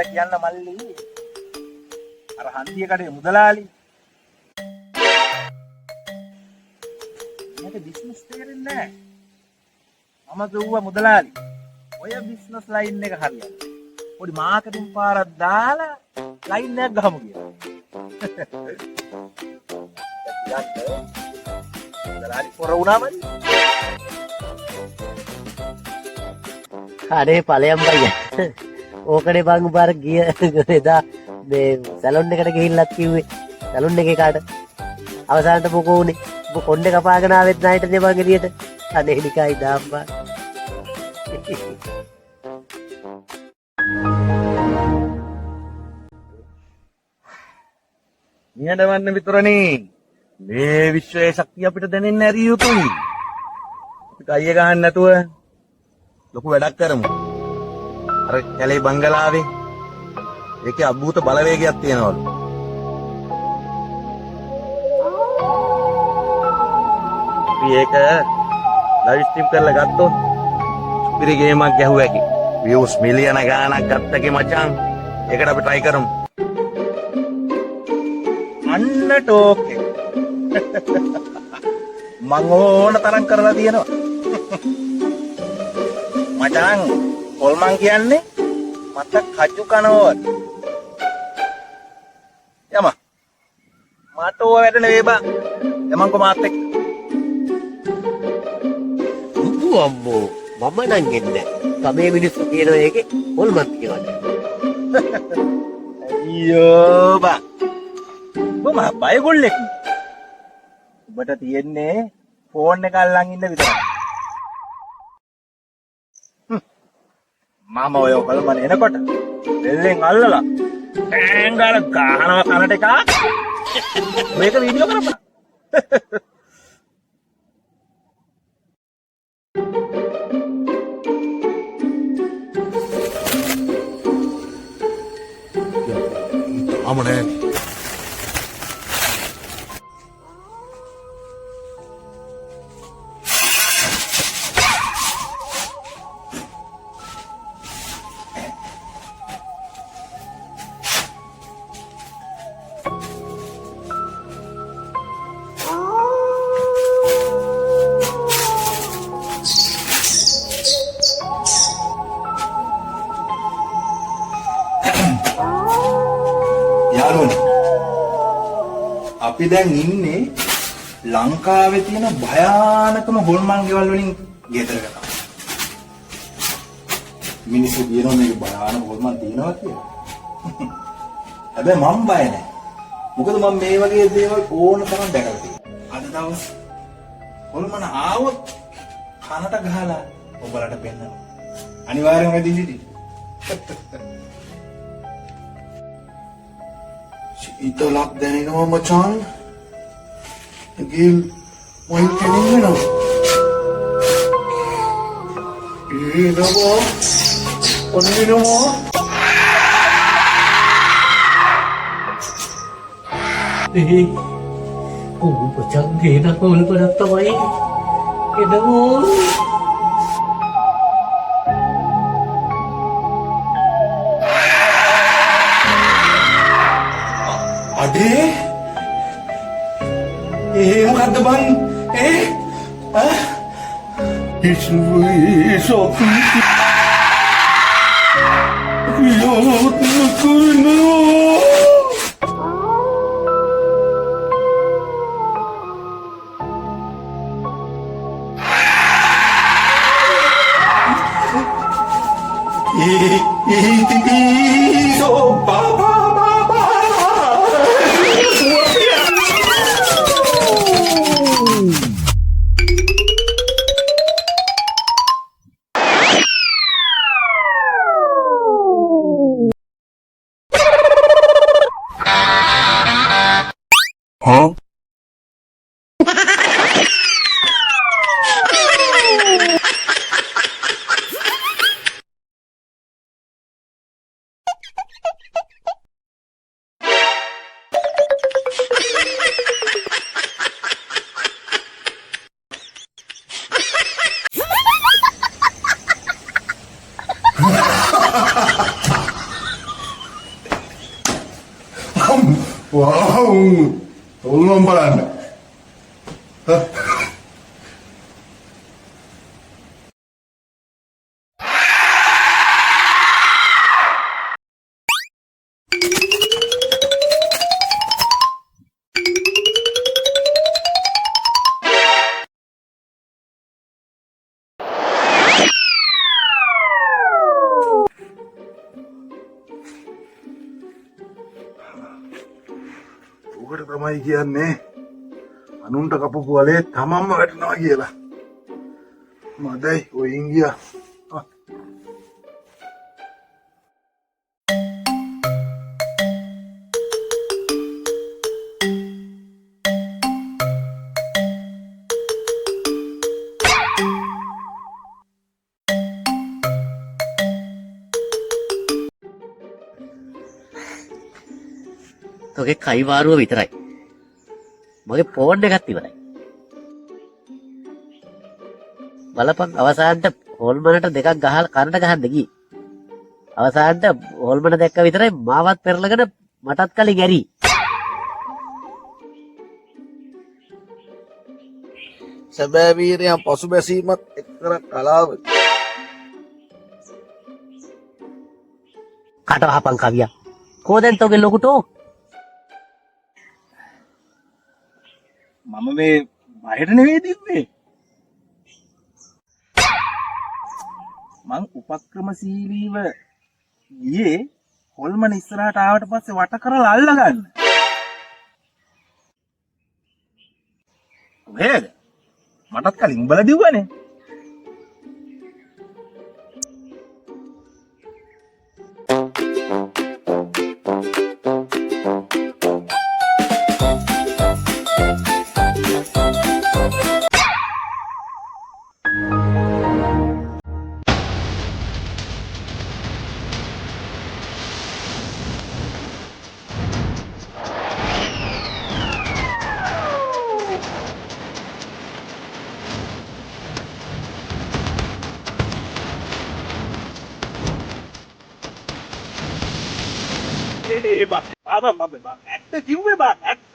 මට කියන්න මල්ලි අර හන්දිය කඩේ මුදලාලි මට බිස්නස් තේරෙන්නේ නැහැ. මම කිව්වා මුදලාලි ඔය බිස්නස් ලයින් එක හරියන්නේ. පොඩි මාකටිං පාරක් දාලා ලයින් එකක් ගහමු කියලා. මුදලාලි පොර වුණාමයි. අනේ ඵලයන් බයියා. ඕකනේ බං උඹ අර ගිය එදා මේ සැලොන් එකට ගිහිල්ලත් කිව්වේ. සැලොන් එකේ කාට අවසානට මොකෝ උනේ? ඔබ කොණ්ඩේ කපාගෙන ආවෙත් නැහිටනේ බං එළියට. අනේ නිකයි දාම්බා. නිහඬවන්න විතරනේ. මේ විශ්වයේ ශක්තිය අපිට දැනෙන්න ඇරිය යුතුයි. අපිට අයිය ගහන්න නැතුව ලොකු වැඩක් කරමු. අර කැලේ බංගලාවේ ඒකේ අద్భుත බලවේගයක් තියෙනවලු. අපි ඒක ලයිව් ස්ට්‍රීම් කරලා ගත්තොත් සුපිරි ගේමක් ගැහුවා කි. views මිලියන ගාණක් ගත්තකේ මචං. ඒකට අපි try කරමු. අන්න ටෝක් එක. මං ඕන තරම් කරලා තියෙනවා. මචං කොල්මන් කියන්නේ මට කජු කනවද? යම මට ඕව වැඩ නෙවෙයි බා. යමන්කෝ මාත් එක්ක. අම්මෝ මම නම් එන්නේ. ගමේ මිනිස්සු කියන එකේ කොල්මන් කියවන්නේ. අයියෝ බා. මම බය ගොල්ලෙක්. ඔබට තියෙන්නේ ෆෝන් එක අල්ලන් ඉන්න විතරයි. මම ඔය කොල්මන් එනකොට දෙල්ලෙන් අල්ලලා ටෑංගල ගහනවා කනට එක. මේක වීඩියෝ කරපන්. අමනේ අපි දැන් ඉන්නේ ලංකාවේ තියෙන භයානකම හොල්මන් ගෙවල් වලින් ගෙදරකට. මිනිස්සු කියනවා මේක භයානක හොල්මන් තියෙනවා කියලා. හැබැයි මම බය නැහැ. මොකද මම මේ වගේ දේවල් ඕන තරම් දැකලා තියෙනවා. අද දවස් හොල්මන ආවොත් කනට ගහලා ඔබලට පෙන්නනවා. අනිවාර්යෙන්ම වෙදින් සිටි. ඉතලක් දැනෙනවා මචං. ගිල් මොයි කෙනෙක්නෝ. නෝ ඔන්නෝ. ඒ පචන් ගේන කොල්පනක් තමයි එදමෝ. අඩේ මොකද්ද බං? ඉස්වී සොපි යෝත් කුරුනෝ. Huh? ඔළුවම් බලන්න. ඔකට තමයි කියන්නේ අනුන්ට කපපු වලේ තමන්ම වැටෙනවා කියලා. මදයි ඔයින් ගියා. තෝගේ කයිවාරුව විතරයි. මගේ ෆෝන් එකත් ඉවරයි. බලපන් අවසානට හොල්මනට දෙකක් ගහලා කරට ගහන්න ගියේ. අවසානට හොල්මන දැක්ක විතරයි මාවත් පෙරලගෙන මටත් කලින් ඇරි. සැබෑ වීරයන් පසුබැසීමත් එක්කර කලාවකි. කට වහපන් කවියා. කොහෙන්ද තෝගේ ලොකුටෝ? මම මේ බයට නෙවෙයි තිබ්බේ. මං උපක්‍රමශීලීව ගියේ හොල්මන ඉස්සරහට ආවට පස්සේ වට කරලා අල්ලගන්න. කොහෙද? මටත් කලින් උඹලා දිව්වනේ. ඒ බා ඇත්ත කිව්වේ බා ඇත්ත